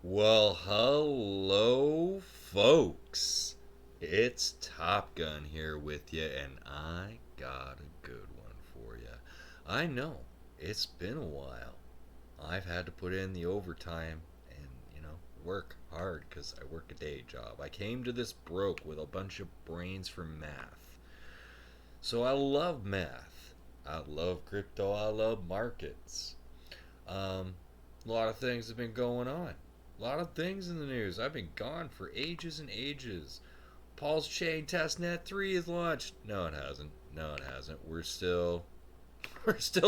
Well, hello, folks. It's Top Gun here with you, and I got a good one for you. I know it's been a while. I've had to put in the overtime and, work hard because I work a day job. I came to this broke with a bunch of brains for math. So I love math. I love crypto. I love markets. Um, a lot of things have been going on. A lot of things in the news. I've been gone for ages and ages. Paul's Chain Testnet 3 is launched. No, it hasn't. No, it hasn't. We're still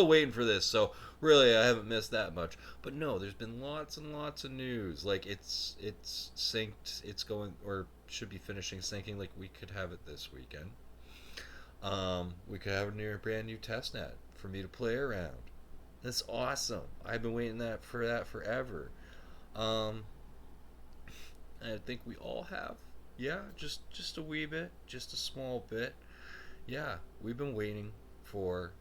waiting for this. So really, I haven't missed that much. But no, there's been lots and lots of news. Like it's synced. It's going or should be finishing syncing. Like we could have it this weekend. We could have a brand new testnet for me to play around. That's awesome. I've been waiting for that forever. Um, I think we all have. Yeah, just a wee bit, just a small bit. Yeah, we've been waiting for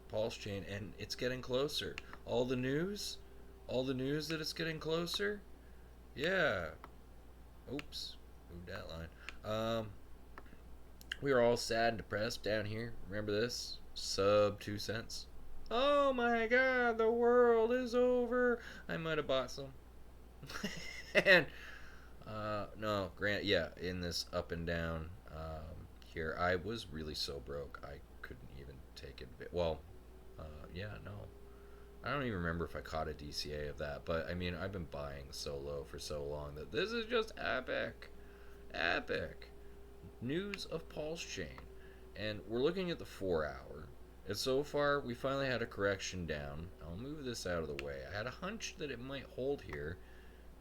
Pulse Chain, and it's getting closer. All the news, all the news that it's getting closer. Yeah. Oops, moved that line. We are all sad and depressed down here. Remember this? Sub 2 cents. Oh my God, the world is over. I might have bought some. And no, Grant. Yeah, in this up and down here, I was really so broke I couldn't even take it. Well, yeah, no, I don't even remember if I caught a DCA of that. But I mean, I've been buying so low for so long that this is just epic, epic news of Pulse Chain, and we're looking at the 4 hour. And so far, we finally had a correction down. I'll move this out of the way. I had a hunch that it might hold here,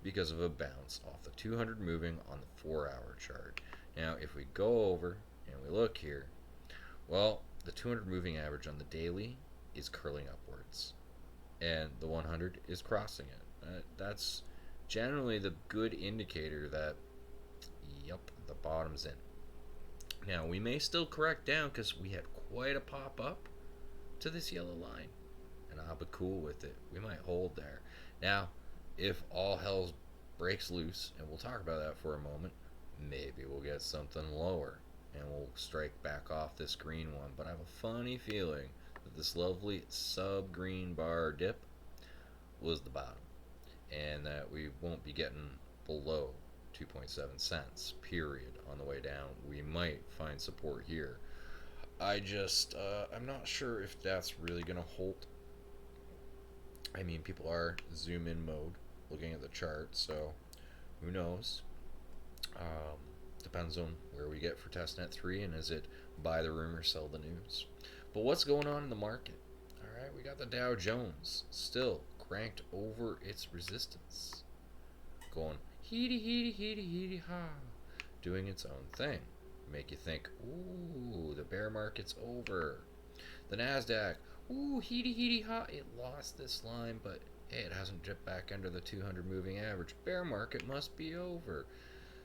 because of a bounce off the 200 moving on the 4 hour chart. Now, if we go over and we look here, well, the 200 moving average on the daily is curling upwards, and the 100 is crossing it. That's generally the good indicator that, yep, the bottom's in. Now, we may still correct down because we had quite a pop up to this yellow line, and I'll be cool with it. We might hold there. Now, if all hell breaks loose, and we'll talk about that for a moment, maybe we'll get something lower and we'll strike back off this green one. But I have a funny feeling that this lovely sub green bar dip was the bottom, and that we won't be getting below 2.7 cents, period, on the way down. We might find support here. I'm not sure if that's really going to hold. I mean, people are zoom in mode looking at the chart, so who knows? Um, Depends on where we get for testnet 3, and is it buy the rumor, sell the news. But what's going on in the market? All right, we got the Dow Jones still cranked over its resistance, going heedy heedy heedy heedy ha, doing its own thing. Make you think, ooh, the bear market's over. The Nasdaq, ooh, heedy heedy ha, it lost this line, but hey, it hasn't dipped back under the 200 moving average. Bear market must be over.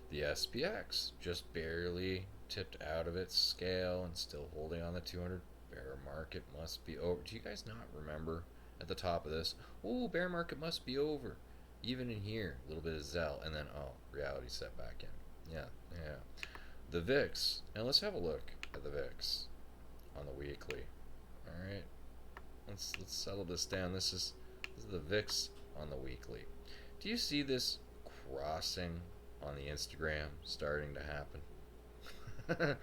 The SPX just barely tipped out of its scale and still holding on the 200. Bear market must be over. Do you guys not remember at the top of this? Oh, bear market must be over. Even in here, a little bit of Zell, and then reality set back in. Yeah, yeah. The VIX. Now let's have a look at the VIX on the weekly. All right, let's settle this down. This is the VIX on the weekly. Do you see this crossing on the Instagram starting to happen?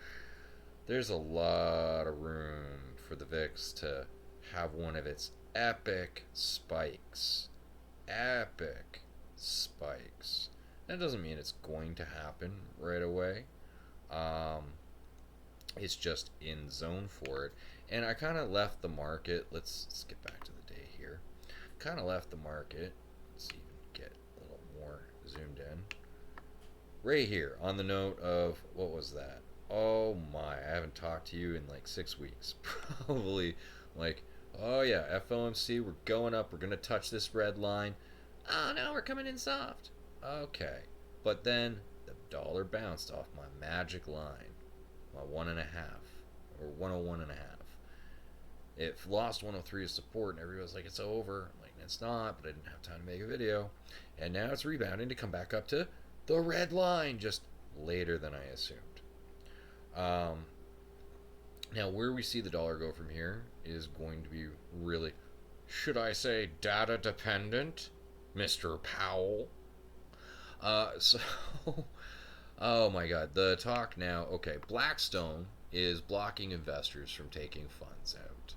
There's a lot of room for the VIX to have one of its epic spikes. Epic spikes. That doesn't mean it's going to happen right away. Um, it's just in zone for it. And I kind of left the market. Let's get back to the day here. Kind of left the market. Let's even get a little more zoomed in. Right here on the note of, what was that? Oh my, I haven't talked to you in like 6 weeks. Probably like, oh yeah, FOMC, we're going up. We're going to touch this red line. Oh no, we're coming in soft. Okay. But then the dollar bounced off my magic line, my 1.5, or 101.5. It lost 103 as support, and everybody's like, it's over. I'm like, it's not, but I didn't have time to make a video. And now it's rebounding to come back up to the red line just later than I assumed. Um, Now, where we see the dollar go from here is going to be really, should I say, data dependent, Mr. Powell. So, oh my God, the talk now. Okay, Blackstone is blocking investors from taking funds out.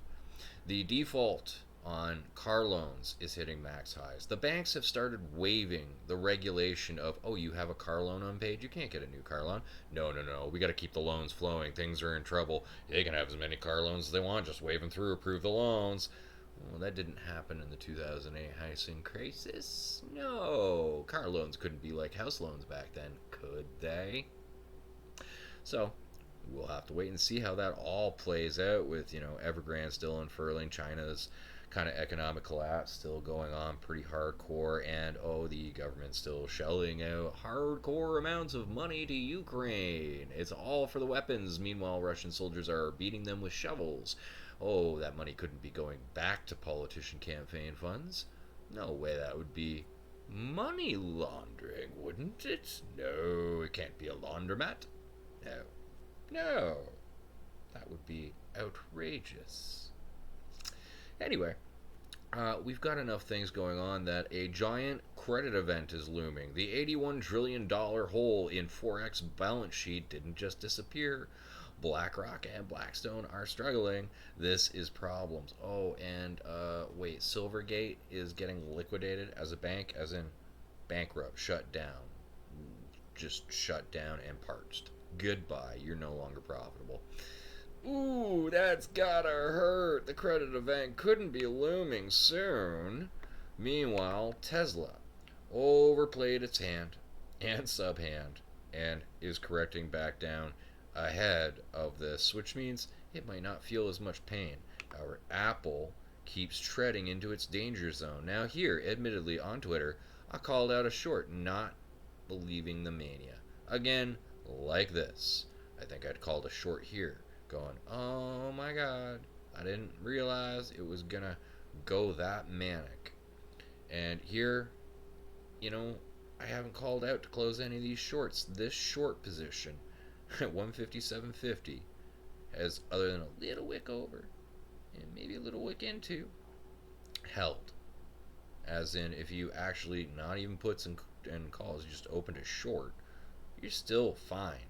The default on car loans is hitting max highs. The banks have started waiving the regulation of, oh, you have a car loan unpaid, you can't get a new car loan. No, no, no, we got to keep the loans flowing. Things are in trouble. They can have as many car loans as they want, just wave them through, approve the loans. Well, that didn't happen in the 2008 housing crisis. No, car loans couldn't be like house loans back then, could they? So, we'll have to wait and see how that all plays out with, Evergrande still unfurling, China's kind of economic collapse still going on pretty hardcore, and the government still shelling out hardcore amounts of money to Ukraine. It's all for the weapons. Meanwhile, Russian soldiers are beating them with shovels. Oh, that money couldn't be going back to politician campaign funds. No way, that would be money laundering, wouldn't it? No, it can't be a laundromat. No. No. That would be outrageous. Anyway, we've got enough things going on that a giant credit event is looming. The $81 trillion hole in Forex balance sheet didn't just disappear. BlackRock and Blackstone are struggling. This is problems. Oh, and wait, Silvergate is getting liquidated as a bank, as in bankrupt, shut down. Just shut down and parched. Goodbye, you're no longer profitable. Ooh, that's gotta hurt. The credit event couldn't be looming soon. Meanwhile, Tesla overplayed its hand and subhand and is correcting back down ahead of this, which means it might not feel as much pain. However, Apple keeps treading into its danger zone. Now, here, admittedly, on Twitter, I called out a short, not believing the mania. Again, like this. I think I'd called a short here, going, oh my God, I didn't realize it was gonna go that manic. And here, I haven't called out to close any of these shorts. This short position at 157.50 has, other than a little wick over and maybe a little wick into, held. As in, if you actually, not even puts and calls, you just opened a short, you're still fine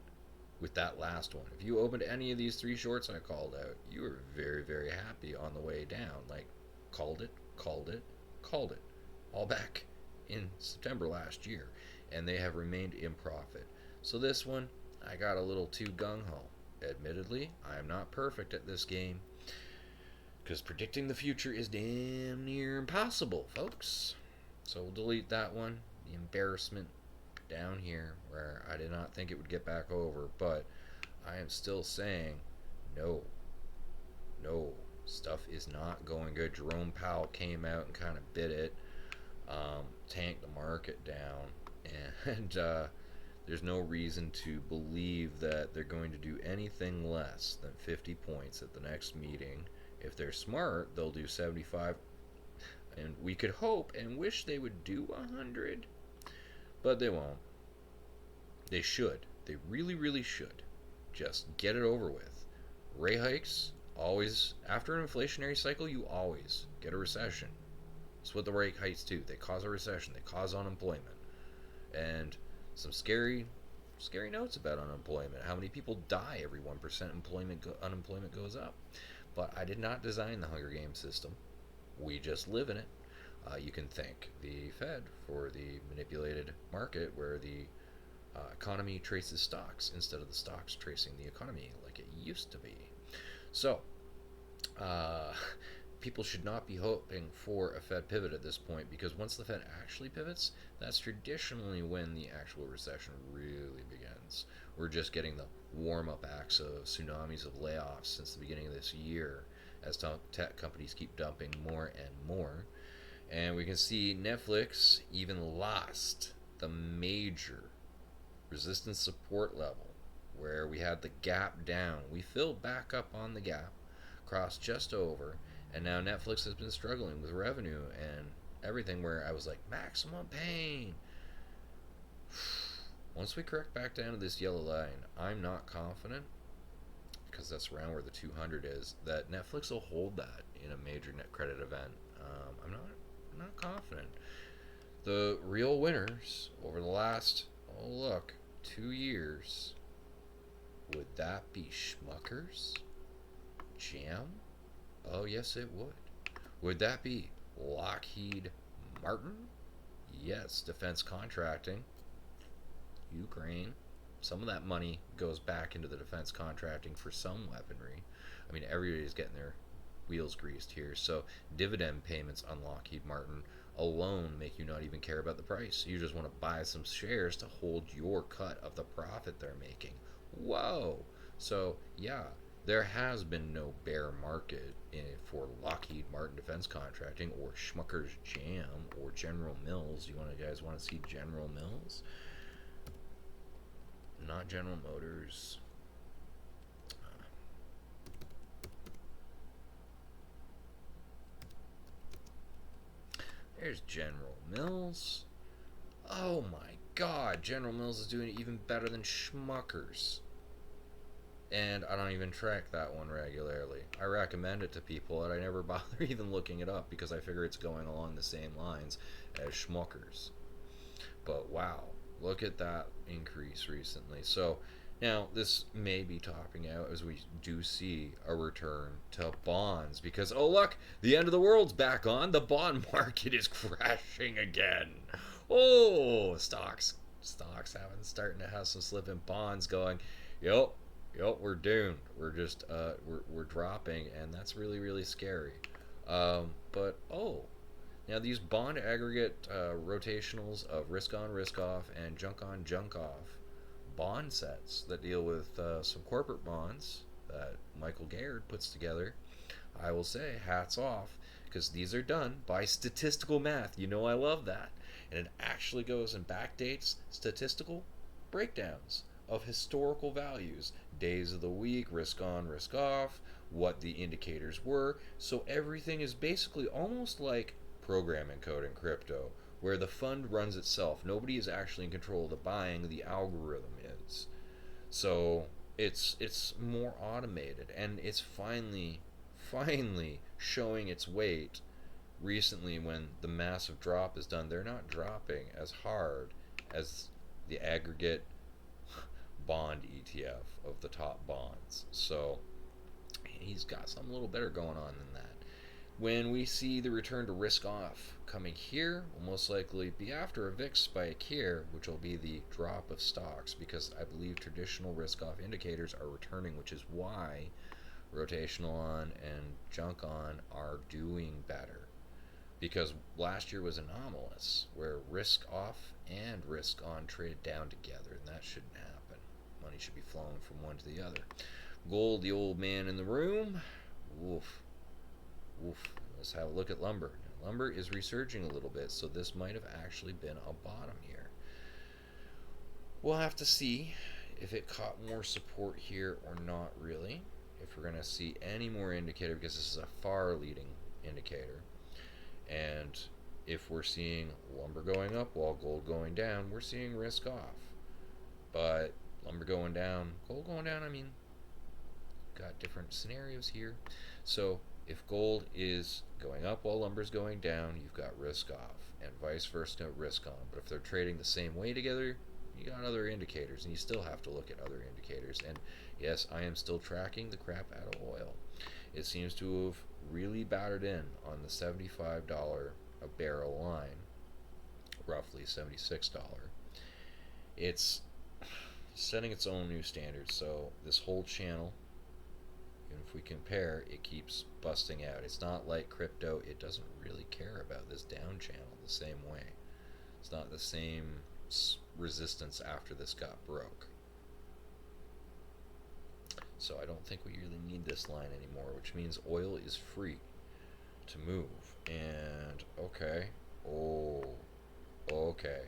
with that last one. If you opened any of these three shorts I called out, you were very, very happy on the way down. Like, called it, called it, called it. All back in September last year. And they have remained in profit. So this one, I got a little too gung-ho. Admittedly, I am not perfect at this game, because predicting the future is damn near impossible, folks. So we'll delete that one. The embarrassment down here, where I did not think it would get back over, but I am still saying no, stuff is not going good. Jerome Powell came out and kind of bit it, tanked the market down, and there's no reason to believe that they're going to do anything less than 50 points at the next meeting. If they're smart, they'll do 75, and we could hope and wish they would do 100. But they won't. They should. They really, really should. Just get it over with. Rate hikes, always, after an inflationary cycle, you always get a recession. That's what the rate hikes do. They cause a recession. They cause unemployment. And some scary notes about unemployment. How many people die every 1% unemployment goes up. But I did not design the Hunger Games system. We just live in it. You can thank the Fed for the manipulated market where the economy traces stocks instead of the stocks tracing the economy like it used to be. So, people should not be hoping for a Fed pivot at this point, because once the Fed actually pivots, that's traditionally when the actual recession really begins. We're just getting the warm-up acts of tsunamis of layoffs since the beginning of this year as tech companies keep dumping more and more. And we can see Netflix even lost the major resistance support level where we had the gap down. We filled back up on the gap, crossed just over, and now Netflix has been struggling with revenue, and everything where I was like, maximum pain. Once we correct back down to this yellow line, I'm not confident, because that's around where the 200 is, that Netflix will hold that in a major net credit event. I'm not confident. The real winners over the last, oh look, 2 years, would that be Schmuckers? Jam? Oh yes, it would. Would that be Lockheed Martin? Yes, defense contracting. Ukraine. Some of that money goes back into the defense contracting for some weaponry. I mean, everybody's getting their wheels greased here. So, dividend payments on Lockheed Martin alone make you not even care about the price. You just want to buy some shares to hold your cut of the profit they're making. Whoa! So, yeah, there has been no bear market for Lockheed Martin defense contracting or Schmucker's Jam or General Mills. You guys want to see General Mills? Not General Motors. There's General Mills. Oh my god, General Mills is doing it even better than Schmuckers. And I don't even track that one regularly. I recommend it to people, and I never bother even looking it up because I figure it's going along the same lines as Schmuckers. But wow, look at that increase recently. So now this may be topping out as we do see a return to bonds because, oh look, the end of the world's back on. The bond market is crashing again. Oh, starting to have some slipping. Bonds going, yep, we're doomed. We're just we're dropping, and that's really really scary. But oh, now these bond aggregate rotationals of risk on, risk off, and junk on, junk off bond sets that deal with some corporate bonds that Michael Gaillard puts together, I will say hats off, because these are done by statistical math. You know I love that. And it actually goes and backdates statistical breakdowns of historical values, days of the week, risk on, risk off, what the indicators were. So everything is basically almost like programming code in crypto, where the fund runs itself. Nobody is actually in control of the buying, the algorithm is. So it's more automated, and it's finally showing its weight recently when the massive drop is done. They're not dropping as hard as the aggregate bond ETF of the top bonds. So he's got something a little better going on than that. When we see the return to risk off coming here, will most likely be after a VIX spike here, which will be the drop of stocks, because I believe traditional risk off indicators are returning, which is why rotational on and junk on are doing better. Because last year was anomalous, where risk off and risk on traded down together, and that shouldn't happen. Money should be flowing from one to the other. Gold, the old man in the room. Woof. Oof. Let's have a look at lumber. Now, lumber is resurging a little bit, so this might have actually been a bottom here. We'll have to see if it caught more support here or not really. If we're going to see any more indicator, because this is a far leading indicator. And if we're seeing lumber going up while gold going down, we're seeing risk off. But lumber going down, gold going down, I mean, got different scenarios here. So if gold is going up while lumber's going down, you've got risk off, and vice versa, risk on. But if they're trading the same way together, you got other indicators, and you still have to look at other indicators. And yes, I am still tracking the crap out of oil. It seems to have really battered in on the $75 a barrel line, roughly $76. It's setting its own new standards. So this whole channel, and if we compare, it keeps busting out. It's not like crypto. It doesn't really care about this down channel the same way. It's not the same resistance after this got broke. So I don't think we really need this line anymore, which means oil is free to move. And okay. Oh, okay.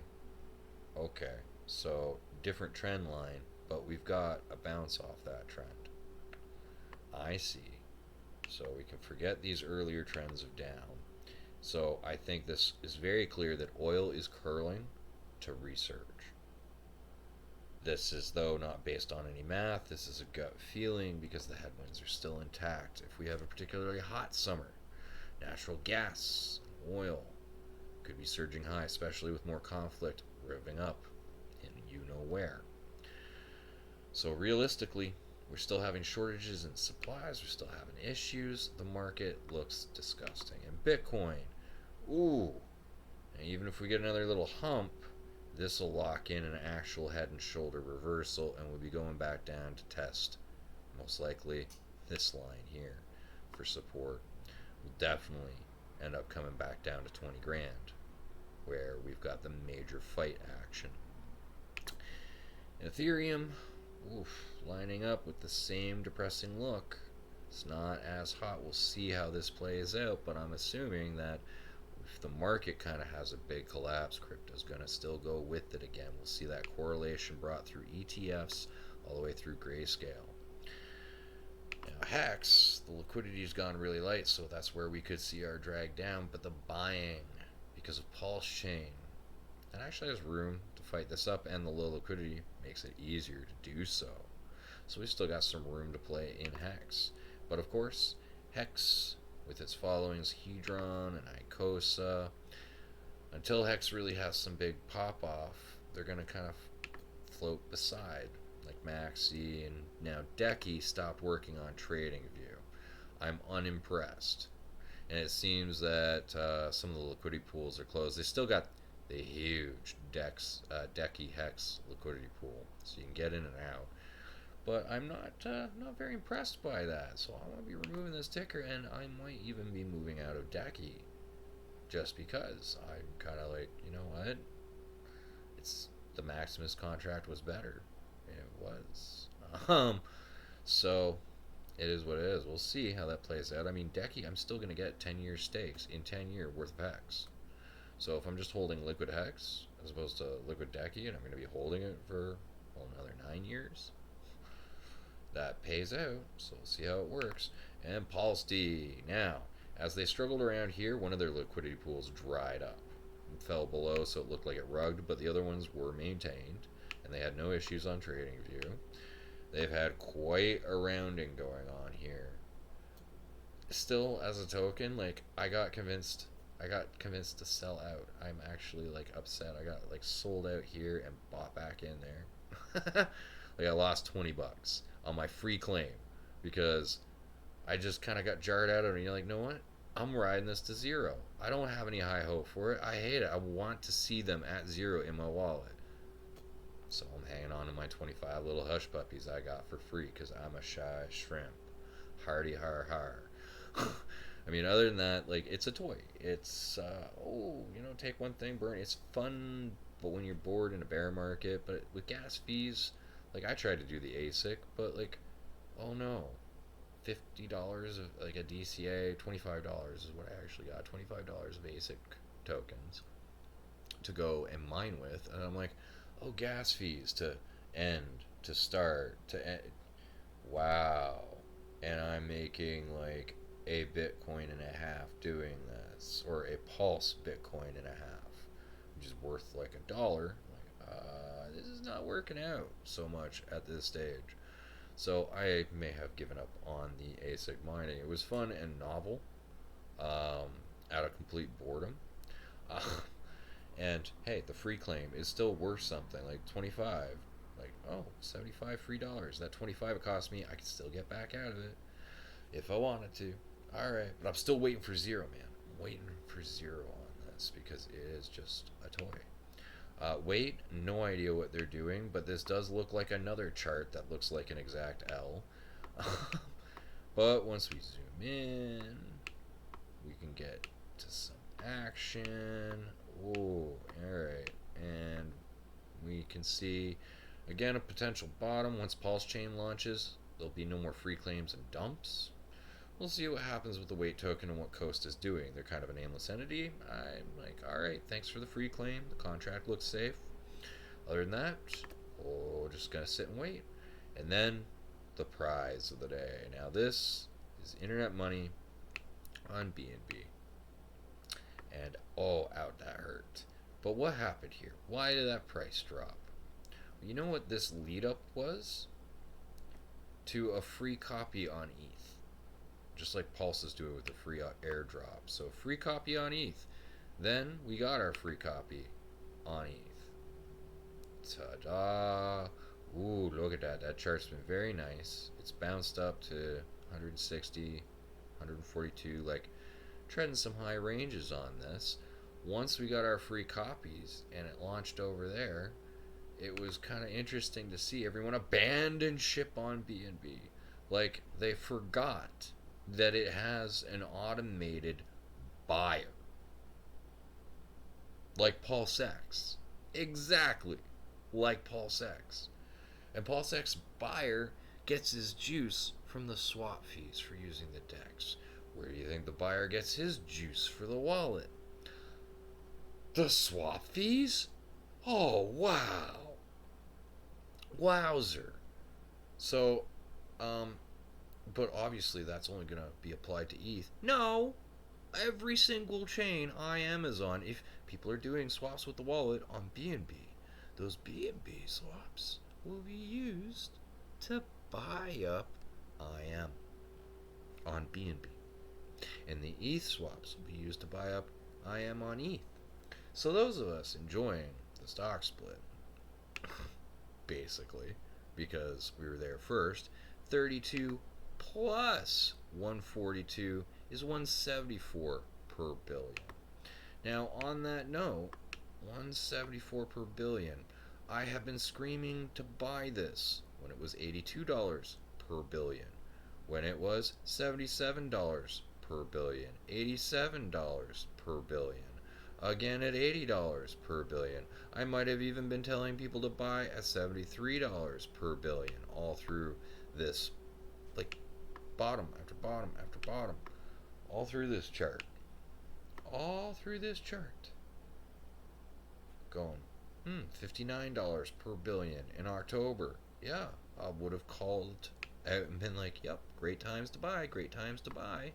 Okay. So different trend line, but we've got a bounce off that trend. I see. So we can forget these earlier trends of down, So I think this is very clear that oil is curling to research. This is, though, not based on any math. This is a gut feeling because the headwinds are still intact. If we have a particularly hot summer, natural gas, oil could be surging high, especially with more conflict revving up in you know where. So realistically, we're still having shortages in supplies, we're still having issues. The market looks disgusting. And Bitcoin, ooh, and even if we get another little hump, this will lock in an actual head and shoulder reversal, and we'll be going back down to test most likely this line here for support. We'll definitely end up coming back down to 20 grand, where we've got the major fight action. Ethereum, oof, lining up with the same depressing look. It's not as hot. We'll see how this plays out, but I'm assuming that if the market kind of has a big collapse, crypto's going to still go with it again. We'll see that correlation brought through ETFs all the way through Grayscale. Now, Hex, the liquidity's gone really light, so that's where we could see our drag down, but the buying, because of Pulse Chain, it actually has room to fight this up, and the low liquidity makes it easier to do so. So we still got some room to play in Hex. But of course, Hex, with its followings Hedron and Icosa, until Hex really has some big pop off, they're going to kind of float beside, like Maxi, and now Decky stopped working on TradingView. I'm unimpressed. And it seems that some of the liquidity pools are closed. They still got the huge Decky Hex liquidity pool, so you can get in and out. But I'm not very impressed by that. So I'm gonna be removing this ticker, and I might even be moving out of Decky, just because I'm kind of like, you know what? It's the Maximus contract was better. It was. So it is what it is. We'll see how that plays out. I mean, Decky, I'm still going to get 10-year stakes in 10-year worth of Hex. So if I'm just holding Liquid Hex as opposed to Liquid Decky, and I'm going to be holding it for, well, another 9 years, that pays out. So we'll see how it works. And Pulse D. Now, as they struggled around here, one of their liquidity pools dried up and fell below, so it looked like it rugged, but the other ones were maintained, and they had no issues on TradingView. They've had quite a rounding going on here. Still, as a token, like I got convinced to sell out. I'm actually like upset. I got like sold out here and bought back in there. Like I lost $20 on my free claim because I just kind of got jarred out of it. And you're like, you know what? I'm riding this to zero. I don't have any high hope for it. I hate it. I want to see them at zero in my wallet. So I'm hanging on to my 25 little hush puppies I got for free because I'm a shy shrimp. Hardy har har. I mean, other than that, like, it's a toy. It's, take one thing, burn. It's fun, but when you're bored in a bear market, but with gas fees, like, I tried to do the ASIC, but, like, oh no. $50 of, like, a DCA, $25 is what I actually got. $25 of ASIC tokens to go and mine with. And I'm like, oh, gas fees to end, to start, to end. Wow. And I'm making like a Bitcoin and a half doing this, or a Pulse Bitcoin and a half, which is worth like $1. Like, this is not working out so much at this stage. So I may have given up on the ASIC mining. It was fun and novel, out of complete boredom. Uh, and hey, the free claim is still worth something, like 25. Like, oh, 75 free dollars. That 25 it cost me, I could still get back out of it if I wanted to. Alright, but I'm still waiting for zero, man. I'm waiting for zero on this because it is just a toy. Wait, no idea what they're doing, but this does look like another chart that looks like an exact L. But once we zoom in, we can get to some action. Oh, alright. And we can see, again, a potential bottom. Once Pulse Chain launches, there'll be no more free claims and dumps. We'll see what happens with the weight token and what Coast is doing. They're kind of a nameless entity. I'm like, alright, thanks for the free claim. The contract looks safe. Other than that, just gonna sit and wait. And then the prize of the day. Now this is Internet Money on BNB. And oh, out that hurt. But what happened here? Why did that price drop? You know what this lead up was? To a free copy on ETH. Just like Pulse is doing with the free airdrop. So, free copy on ETH. Then we got our free copy on ETH. Ta-da! Ooh, look at that. That chart's been very nice. It's bounced up to 160, 142, like treading some high ranges on this. Once we got our free copies and it launched over there, it was kind of interesting to see everyone abandon ship on BNB. Like, they forgot that it has an automated buyer. Like PulseX. Exactly like PulseX. And PulseX buyer gets his juice from the swap fees for using the DEX. Where do you think the buyer gets his juice for the wallet? The swap fees? Oh, wow. Wowzer. So, but obviously that's only going to be applied to ETH. No! Every single chain IM is on. If people are doing swaps with the wallet on BNB, those BNB swaps will be used to buy up IM on BNB. And the ETH swaps will be used to buy up IM on ETH. So those of us enjoying the stock split, basically, because we were there first, 32 plus 142 is 174 per billion. Now, on that note, 174 per billion, I have been screaming to buy this when it was $82 per billion, when it was $77 per billion, $87 per billion, again at $80 per billion. I might have even been telling people to buy at $73 per billion all through this, like, bottom after bottom after bottom, all through this chart. All through this chart. Going, $59 per billion in October. Yeah, I would have called out and been like, yep, great times to buy, great times to buy.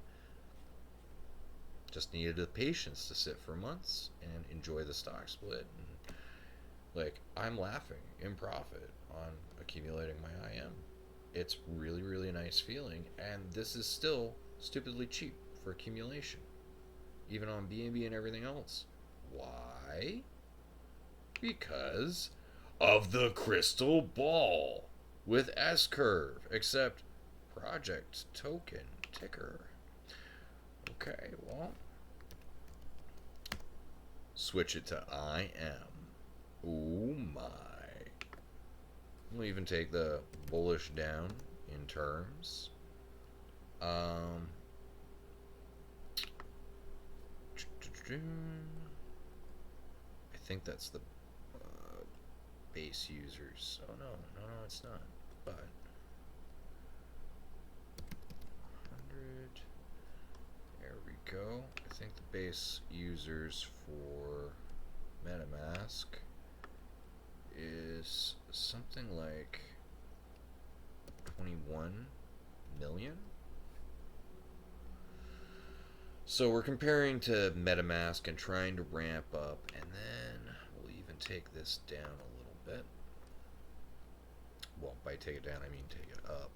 Just needed the patience to sit for months and enjoy the stock split. And, like, I'm laughing in profit on accumulating my IM. It's really, really nice feeling, and this is still stupidly cheap for accumulation, even on BNB and everything else. Why? Because of the crystal ball with S curve, except project token ticker. Okay, well, switch it to IM. Oh my. We'll even take the bullish down in terms. I think that's the base users. Oh no, it's not. But 100. There we go. I think the base users for MetaMask is something like 21 million. So we're comparing to MetaMask and trying to ramp up, and then we'll even take this down a little bit. Well, by take it down, I mean take it up.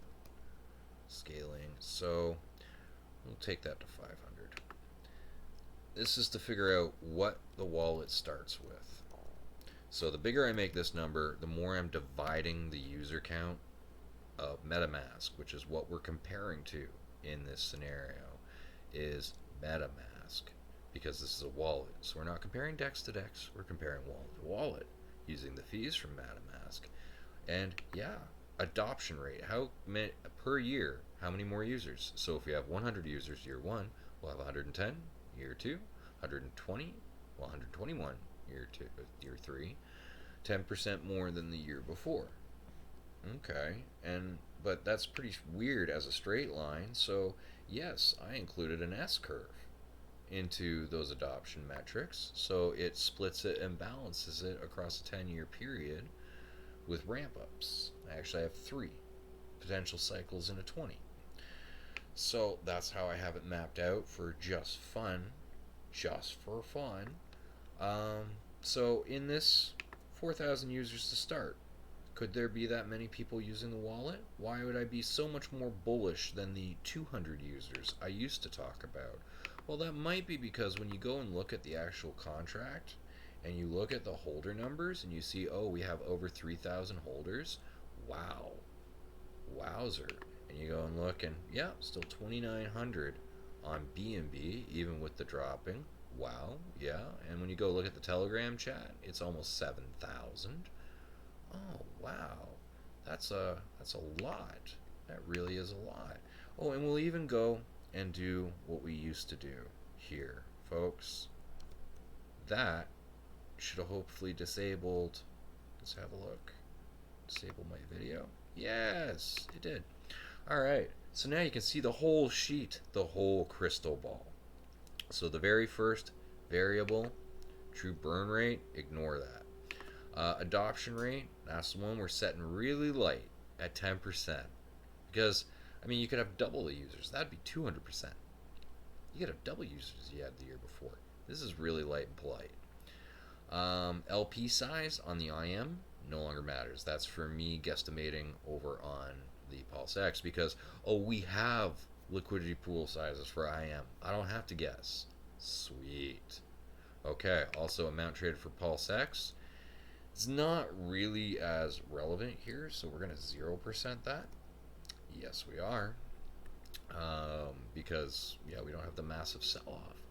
Scaling. So we'll take that to 500. This is to figure out what the wallet starts with. So the bigger I make this number, the more I'm dividing the user count of MetaMask, which is what we're comparing to in this scenario, is MetaMask, because this is a wallet. So we're not comparing DEX to DEX, we're comparing wallet to wallet using the fees from MetaMask. And yeah, adoption rate, how many per year, how many more users? So if we have 100 users year 1, we'll have 110 year 2, 120, 121 year 2, year 3, 10% more than the year before. Okay, but that's pretty weird as a straight line. So yes, I included an S curve into those adoption metrics, so it splits it and balances it across a 10-year period with ramp ups. I actually have 3 potential cycles in a 20. So that's how I have it mapped out for just fun, just for fun. Um, so in this 4,000 users to start, could there be that many people using the wallet? Why would I be so much more bullish than the 200 users I used to talk about? Well, that might be because when you go and look at the actual contract and you look at the holder numbers and you see, oh, we have over 3,000 holders. Wow. Wowzer. And you go and look and, yeah, still 2,900 on BNB, even with the dropping. Wow, yeah. And when you go look at the Telegram chat, it's almost 7,000. Oh wow, that's a lot. That really is a lot. Oh, and we'll even go and do what we used to do here, folks. That should have hopefully disabled. Let's have a look. Disable my video. Yes, it did. All right. So now you can see the whole sheet, the whole crystal ball. So the very first variable, true burn rate, ignore that. Adoption rate, that's the one we're setting really light at 10%. Because, I mean, you could have double the users. That'd be 200%. You could have double users you had the year before. This is really light and polite. LP size on the IM no longer matters. That's for me guesstimating over on the Pulse X because, oh, we have liquidity pool sizes for IM. I don't have to guess. Sweet. Okay, also amount traded for Pulse X. It's not really as relevant here, so we're going to 0% that. Yes, we are. Because, yeah, we don't have the massive sell-off.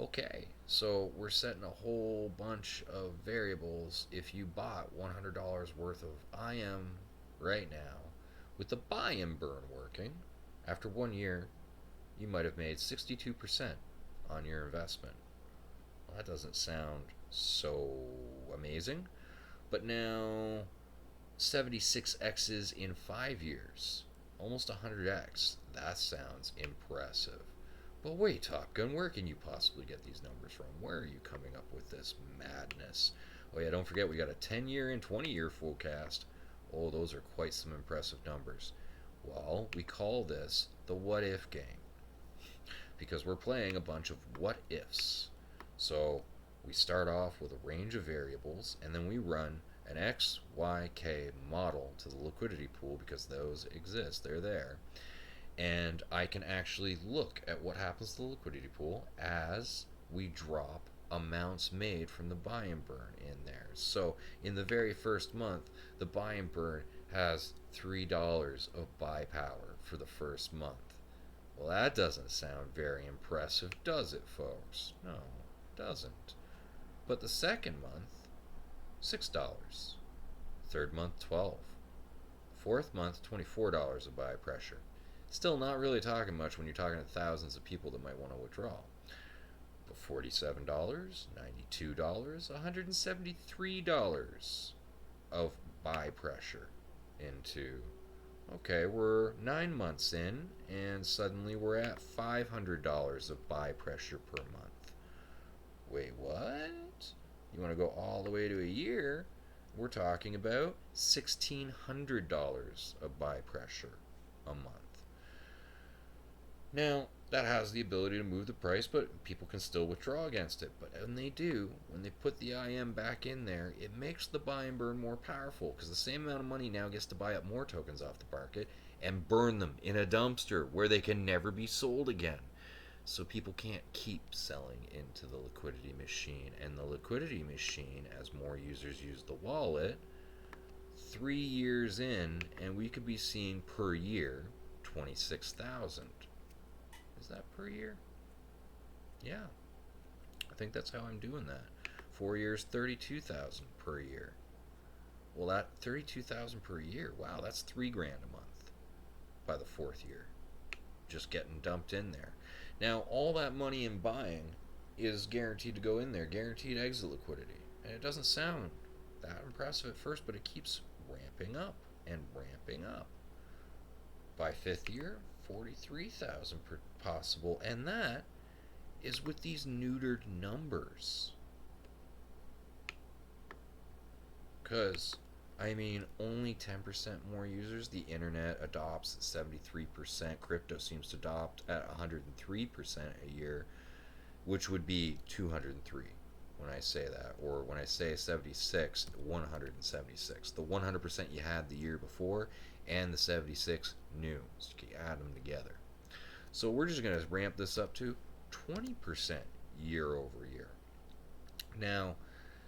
Okay, so we're setting a whole bunch of variables. If you bought $100 worth of IM right now, with the buy and burn working, after 1 year, you might have made 62% on your investment. Well, that doesn't sound so amazing. But now 76x's in 5 years, almost 100x. That sounds impressive. But wait, Top Gun, where can you possibly get these numbers from? Where are you coming up with this madness? Oh yeah, don't forget we got a 10-year and 20-year forecast. Oh, those are quite some impressive numbers. Well, we call this the what if game because we're playing a bunch of what ifs. So we start off with a range of variables and then we run an X, Y, K model to the liquidity pool because those exist. They're there. And I can actually look at what happens to the liquidity pool as we drop amounts made from the buy and burn in there. So in the very first month, the buy and burn has $3 of buy power for the first month. Well, that doesn't sound very impressive, does it, folks? No, it doesn't. But the second month, $6. Third month, 12. Fourth month, $24 of buy pressure. Still not really talking much when you're talking to thousands of people that might want to withdraw. But $47, $92, $173 of buy pressure into. Okay, we're 9 months in, and suddenly we're at $500 of buy pressure per month. Wait, what? You want to go all the way to a year? We're talking about $1,600 of buy pressure a month. Now, that has the ability to move the price, but people can still withdraw against it. But when they do, when they put the IM back in there, it makes the buy and burn more powerful because the same amount of money now gets to buy up more tokens off the market and burn them in a dumpster where they can never be sold again. So people can't keep selling into the liquidity machine. And the liquidity machine, as more users use the wallet, 3 years in, and we could be seeing per year 26,000. Is that per year? Yeah, I think that's how I'm doing that. 4 years, 32,000 per year. Well, that 32,000 per year. Wow, that's $3,000 a month by the fourth year, just getting dumped in there. Now, all that money in buying is guaranteed to go in there, guaranteed exit liquidity, and it doesn't sound that impressive at first, but it keeps ramping up and ramping up. By fifth year, 43,000 possible, and that is with these neutered numbers. Because, I mean, only 10% more users. The internet adopts at 73%. Crypto seems to adopt at 103% a year. which would be 203 when I say that, or when I say 76, 176. The 100% you had the year before and the 76 new, so you can add them together. So we're just going to ramp this up to 20% year over year. Now,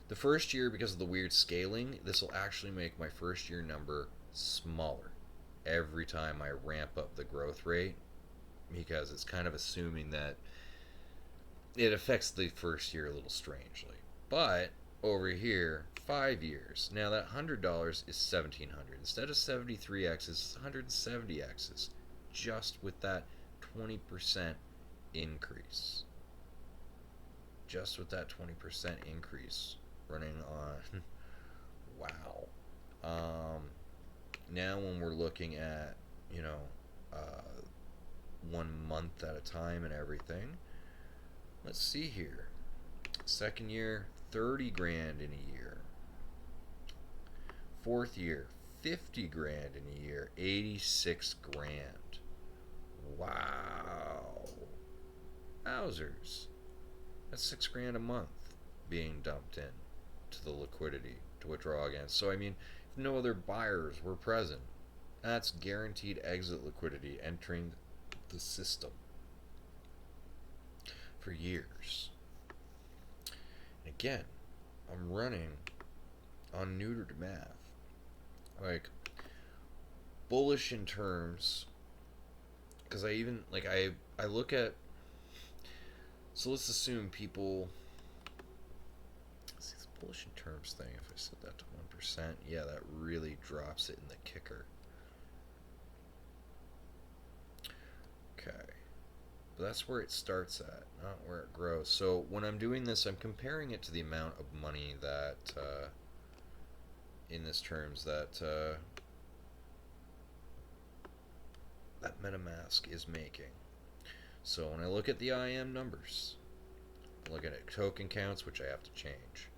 the first year, because of the weird scaling, this will actually make my first year number smaller every time I ramp up the growth rate, because it's kind of assuming that it affects the first year a little strangely. But over here, 5 years. Now that $100 is 1,700. Instead of 73 X's, it's 170 X's. Just with that 20% increase. Just with that 20% increase running on. Wow. Now when we're looking at, you know, 1 month at a time and everything, let's see here. Second year, 30 grand in a year. Fourth year, 50 grand in a year, 86 grand. Wow. Wowzers. That's 6 grand a month being dumped in to the liquidity to withdraw against. So, I mean, if no other buyers were present, that's guaranteed exit liquidity entering the system for years. And again, I'm running on neutered math. Like, bullish in terms, because I even, like, I look at, so let's assume people, see this bullish in terms thing, if I set that to 1%, yeah, that really drops it in the kicker. Okay. But that's where it starts at, not where it grows. So when I'm doing this, I'm comparing it to the amount of money that, in this terms, that that MetaMask is making. So when I look at the IM numbers, looking at token counts, which I have to change,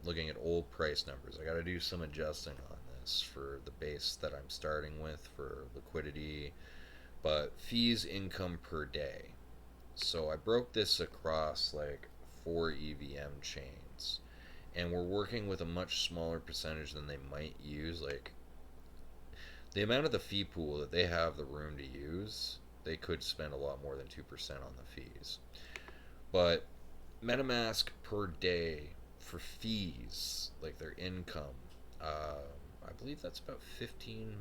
looking at old price numbers, I got to do some adjusting on this for the base that I'm starting with for liquidity, but fees income per day. So I broke this across like 4 EVM chains, and we're working with a much smaller percentage than they might use. Like, the amount of the fee pool that they have the room to use, they could spend a lot more than 2% on the fees. But MetaMask per day for fees, like their income, I believe that's about 15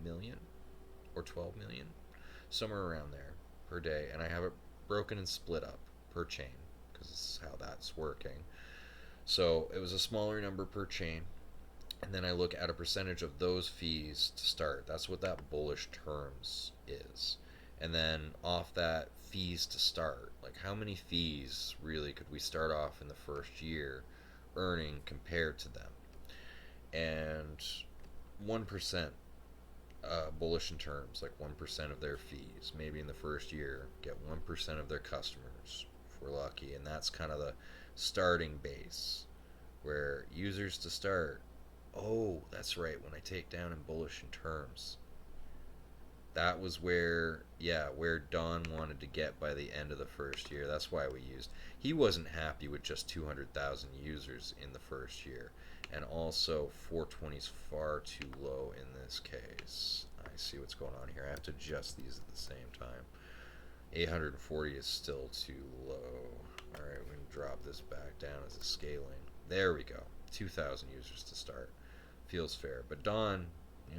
million or 12 million, somewhere around there per day. And I have it broken and split up per chain because this is how that's working. So it was a smaller number per chain. And then I look at a percentage of those fees to start. That's what that bullish terms is. And then off that fees to start, like how many fees really could we start off in the first year earning compared to them? And 1% bullish in terms, like 1% of their fees, maybe in the first year, get 1% of their customers if we're lucky. And that's kind of the starting base where users to start. Oh, that's right. When I take down in bullish in terms, that was where, yeah, where Don wanted to get by the end of the first year. That's why we used. He wasn't happy with just 200,000 users in the first year, and also 420 is far too low in this case. I see what's going on here. I have to adjust these at the same time. 840 is still too low. All right, we can drop this back down as a scaling. There we go. 2,000 users to start. Feels fair. But Don,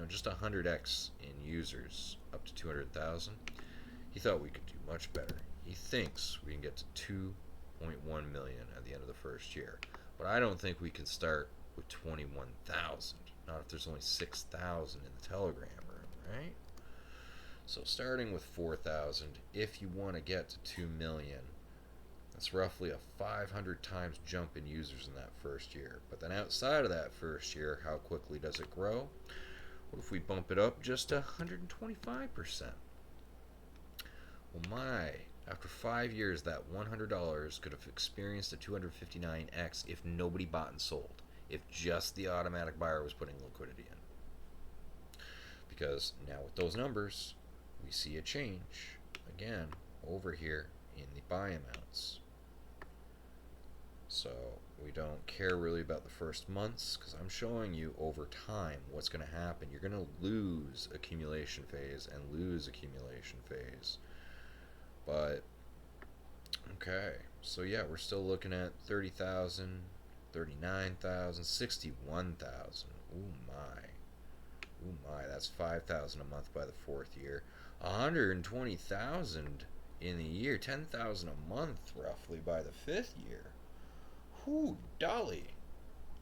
just 100x in users up to 200,000. He thought we could do much better. He thinks we can get to 2.1 million at the end of the first year. But I don't think we can start with 21,000. Not if there's only 6,000 in the Telegram room, right? So starting with 4,000, if you want to get to 2 million, that's roughly a 500 times jump in users in that first year. But then outside of that first year, how quickly does it grow? What if we bump it up just to 125%? Well, after 5 years, that $100 could have experienced a 259x if nobody bought and sold, if just the automatic buyer was putting liquidity in. Because now with those numbers, we see a change. Again, over here, in the buy amounts. So we don't care really about the first months because I'm showing you over time what's going to happen. You're going to lose accumulation phase and lose accumulation phase. But, okay. So yeah, we're still looking at 30,000, 39,000, 61,000. Ooh my. Ooh my, that's 5,000 a month by the fourth year. 120,000 in the year, 10,000 a month roughly by the fifth year. Whew, dolly.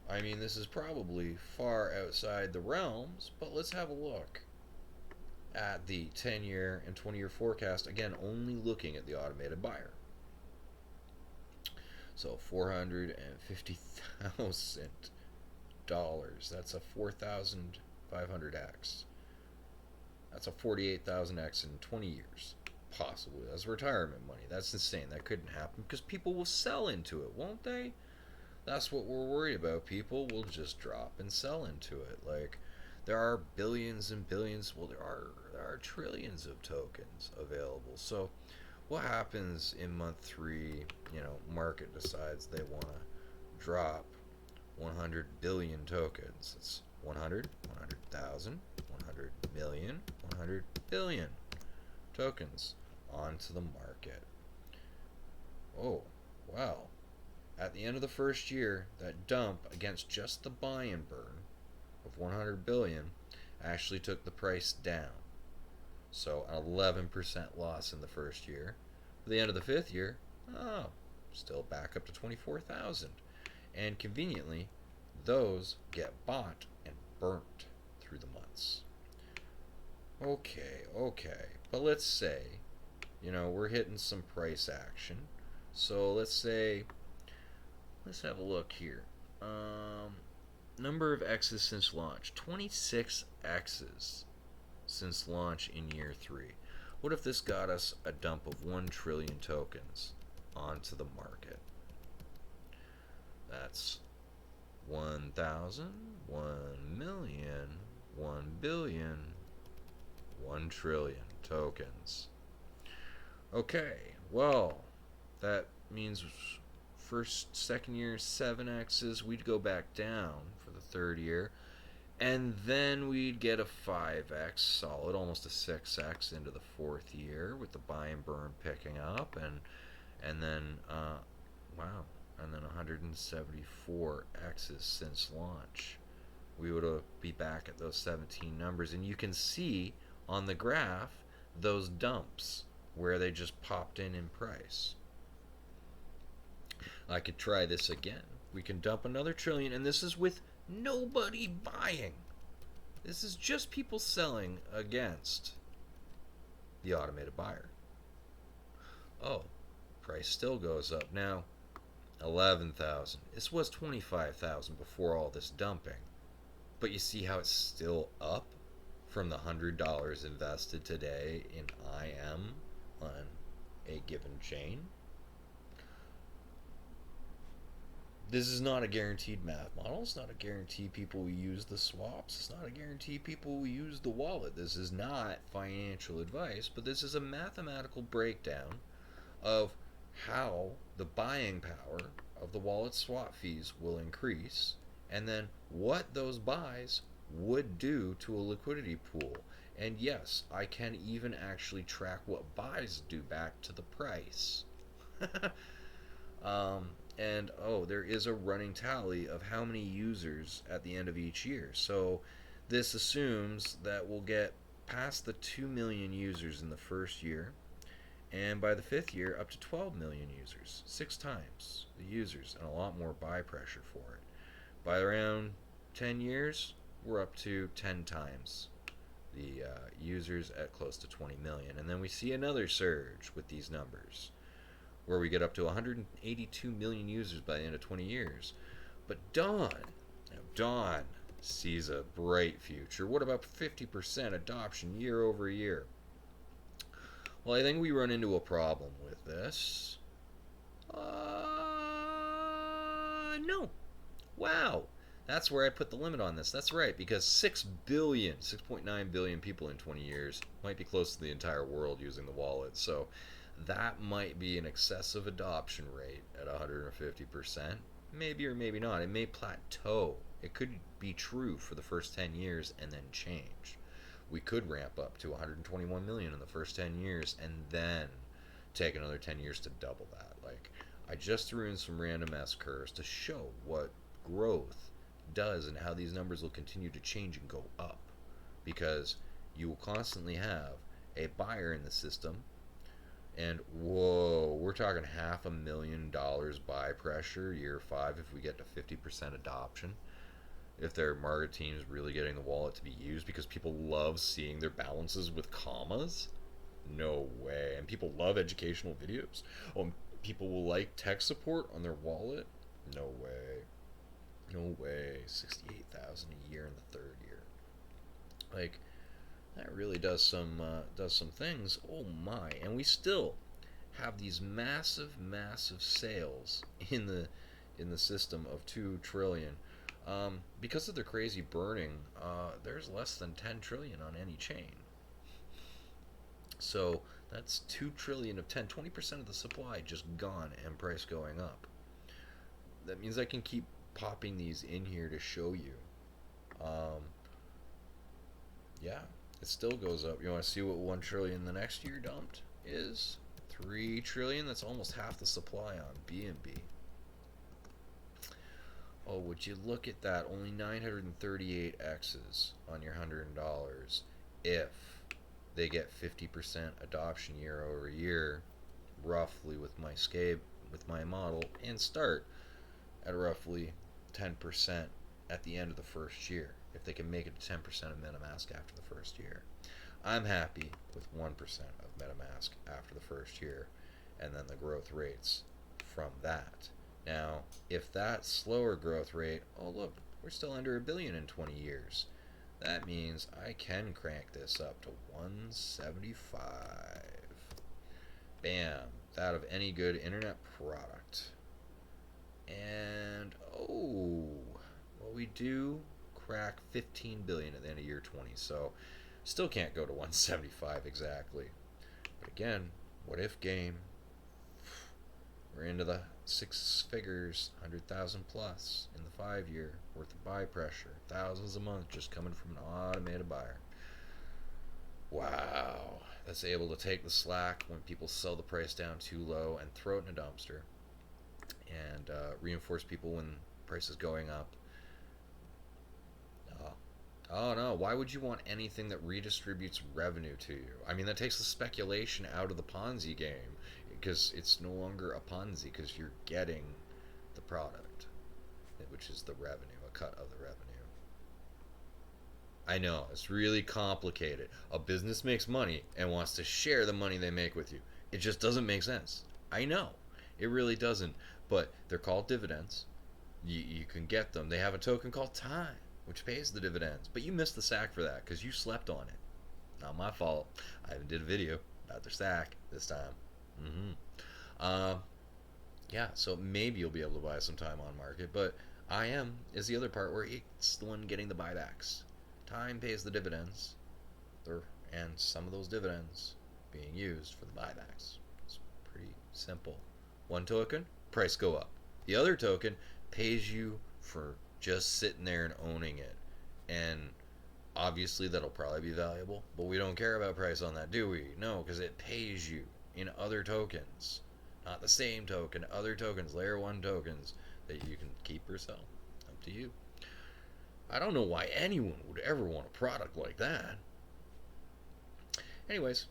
I mean, this is probably far outside the realms, but let's have a look at the 10-year and 20-year forecast. Again, only looking at the automated buyer. So $450,000. That's a 4,500x. That's a 48,000x in 20 years. Possibly. That's retirement money. That's insane. That couldn't happen because people will sell into it, won't they? That's what we're worried about. People will just drop and sell into it. Like, there are billions and billions, well, there are trillions of tokens available. So what happens in month 3? Market decides they want to drop 100 billion tokens. It's 100, 100,000, 100 million, 100 billion tokens onto the market. Oh, wow. At the end of the first year, that dump against just the buy and burn of 100 billion actually took the price down. So an 11% loss in the first year. At the end of the fifth year, still back up to 24,000. And conveniently, those get bought and burnt through the months. Okay. But let's say, we're hitting some price action. So let's have a look here. Number of X's since launch. 26 X's since launch in year 3. What if this got us a dump of 1 trillion tokens onto the market? That's 1,000, 1 million, 1 billion, 1 trillion tokens. Okay, well, that means second year 7x's, we'd go back down for the third year, and then we'd get a 5x solid, almost a 6x into the fourth year with the buy and burn picking up, and then 174 x's since launch. We would be back at those 17 numbers, and you can see on the graph those dumps where they just popped in price. I could try this again. We can dump another trillion, and this is with nobody buying. This is just people selling against the automated buyer. Oh, price still goes up. Now, 11,000. This was 25,000 before all this dumping. But you see how it's still up from the $100 invested today in IM on a given chain? This is not a guaranteed math model. It's not a guarantee people will use the swaps. It's not a guarantee people will use the wallet. This is not financial advice, but this is a mathematical breakdown of how the buying power of the wallet swap fees will increase, and then what those buys would do to a liquidity pool. And yes, I can even actually track what buys do back to the price. And there is a running tally of how many users at the end of each year. So this assumes that we'll get past the 2 million users in the first year, and by the fifth year up to 12 million users, 6 times the users, and a lot more buy pressure for it. By around 10 years, we're up to 10 times the users at close to 20 million. And then we see another surge with these numbers, where we get up to 182 million users by the end of 20 years. But Dawn sees a bright future. What about 50% adoption year over year? Well, I think we run into a problem with this. No. Wow. That's where I put the limit on this. That's right, because 6.9 billion people in 20 years might be close to the entire world using the wallet. So That might be an excessive adoption rate at 150%. Maybe or maybe not. It may plateau. It could be true for the first 10 years and then change. We could ramp up to 121 million in the first 10 years and then take another 10 years to double that. Like, I just threw in some random S curves to show what growth does and how these numbers will continue to change and go up, because you will constantly have a buyer in the system, and whoa, we're talking $500,000 buy pressure year 5 if we get to 50% adoption, if their market team is really getting the wallet to be used, because people love seeing their balances with commas. No way. And people love educational videos. Oh, people will like tech support on their wallet. No way. No way. 68,000 a year in the third year. Like, that really does some things. Oh my! And we still have these massive, massive sales in the system of 2 trillion. Because of the crazy burning, there's less than 10 trillion on any chain. So that's 2 trillion of 10, 20% of the supply just gone and price going up. That means I can keep popping these in here to show you. Um, yeah, it still goes up. You want to see what 1 trillion the next year dumped is? 3 trillion. That's almost half the supply on BNB. Oh, would you look at that? Only 938 X's on your $100 if they get 50% adoption year over year, roughly with my model, and start at roughly 10% at the end of the first year. If they can make it to 10% of MetaMask after the first year, I'm happy with 1% of MetaMask after the first year, and then the growth rates from that. Now, if that slower growth rate, oh look, we're still under $1 billion in 20 years. That means I can crank this up to 175. Bam. That of any good internet product. And, oh, well, we do crack 15 billion at the end of year 20, so still can't go to 175 exactly. But again, what if game? We're into the 6 figures, 100,000 plus in the 5 year worth of buy pressure, thousands a month just coming from an automated buyer. Wow, that's able to take the slack when people sell the price down too low and throw it in a dumpster, and reinforce people when price is going up. Oh no, why would you want anything that redistributes revenue to you? I mean, that takes the speculation out of the Ponzi game, because it's no longer a Ponzi, because you're getting the product, which is the revenue, a cut of the revenue. I know, it's really complicated. A business makes money and wants to share the money they make with you. It just doesn't make sense. I know, it really doesn't. But they're called dividends. You can get them. They have a token called time, which pays the dividends. But you missed the sack for that because you slept on it. Not my fault. I even did a video about their sack this time. Yeah, so maybe you'll be able to buy some time on market, but IM is the other part where it's the one getting the buybacks. Time pays the dividends, and some of those dividends being used for the buybacks. It's pretty simple. One token, price go up. The other token pays you for just sitting there and owning it. And obviously that'll probably be valuable, but we don't care about price on that, do we? No, because it pays you in other tokens. Not the same token, other tokens, layer 1 tokens that you can keep or sell. Up to you. I don't know why anyone would ever want a product like that. Anyways,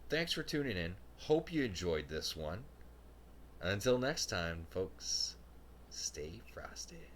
thanks for tuning in. Hope you enjoyed this one. And until next time, folks, stay frosty.